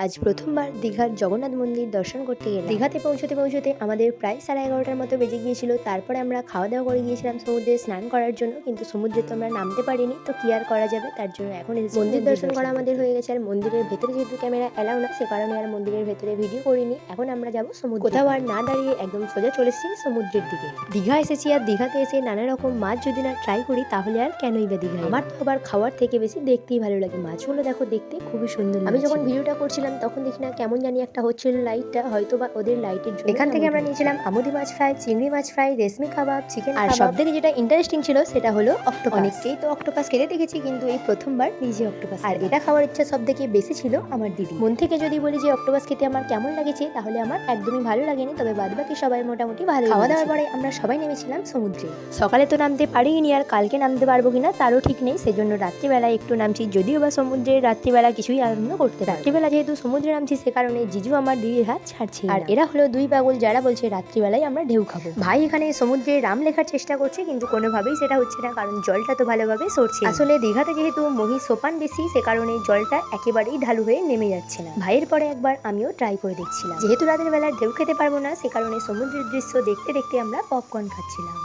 আজ প্রথমবার দীঘার জগন্নাথ মন্দির দর্শন করতে গেলাম। দীঘাতে পৌঁছতে আমাদের প্রায় 11:30টার মতো বেজে গিয়েছিল। তারপরে আমরা খাওয়া দাওয়া করে গিয়েছিলাম সমুদ্রে স্নান করার জন্য, কিন্তু সমুদ্রে তো আমরা নামতে পারিনি, তো কি আর করা যাবে, তার জন্য এখন মন্দির দর্শন করা আমাদের হয়ে গেছে। আর মন্দিরের ভেতরে যেহেতু ক্যামেরা এলাও না, সে কারণে আর মন্দিরের ভেতরে ভিডিও করিনি। এখন আমরা যাবো সমুদ্র। কোথাও আর না দাঁড়িয়ে একদম সোজা চলে এসেছি সমুদ্রের দিকে। দীঘা এসেছি, আর দীঘাতে এসে নানা রকম মাছ যদি না ট্রাই করি তাহলে আর কেনই বা দীঘা। আমার তো আবার খাওয়ার থেকে বেশি দেখতেই ভালো লাগে। মাছগুলো দেখো, দেখতে খুবই সুন্দর। আমি যখন ভিডিওটা করছিলাম তখন দেখি না কেমন জানি একটা হচ্ছিল লাইটটা, হয়তো বা ওদের লাইটের জন্য। এখান থেকে আমরা নিয়েছিলাম আমুদি মাছ ফ্রাই, চিংড়ি মাছ ফ্রাই, রেশমি কাবাব, চিকেন। আর সবথেকে যেটা ইন্টারেস্টিং ছিল সেটা হলো অক্টোপাস। অনেককেই তো অক্টোপাস খেতে দেখেছি, কিন্তু এই প্রথমবার নিজে অক্টোপাস। আর এটা খাওয়ার ইচ্ছা সব থেকে বেশি ছিল আমার দিদি। মন থেকে যদি বলি যে অক্টোপাস খেতে আমার কেমন লাগেছে, তাহলে আমার একদমই ভালো লাগেনি, তবে বাদবাকি সবাই মোটামুটি ভালো। খাওয়া দাওয়ার পরে আমরা সবাই নেমেছিলাম সমুদ্রে। সকালে তো নামতে পারিনি, আর কালকে নামতে পারবো কিনা তারও ঠিক নেই, সেজন্য রাত্রিবেলায় একটু নামছি। যদিও বা সমুদ্রে রাত্রিবেলা কিছুই আনন্দ করতে পারি। রাত্রিবেলা যেহেতু সমুদ্রে নামছি, সে কারণে জিজু আমার দিদির হাত ছাড়ছে। আর এরা হলো দুই পাগল, যারা বলছে রাত্রিবেলায় আমরা ঢেউ খাবো। ভাই এখানে সমুদ্রে রাম লেখার চেষ্টা করছে, কিন্তু কোনোভাবেই সেটা হচ্ছে না, কারণ জলটা তো ভালোভাবে সরছে। আসলে দীঘাতে যেহেতু মহি সোপান বেশি, সে কারণে জলটা একেবারেই ঢালু হয়ে নেমে যাচ্ছে না। ভাইয়ের পরে একবার আমিও ট্রাই করে দেখছিলাম। যেহেতু রাতের বেলা ঢেউ খেতে পারবো না, সে কারণে সমুদ্রের দৃশ্য দেখতে দেখতে আমরা পপকর্ন খাচ্ছিলাম।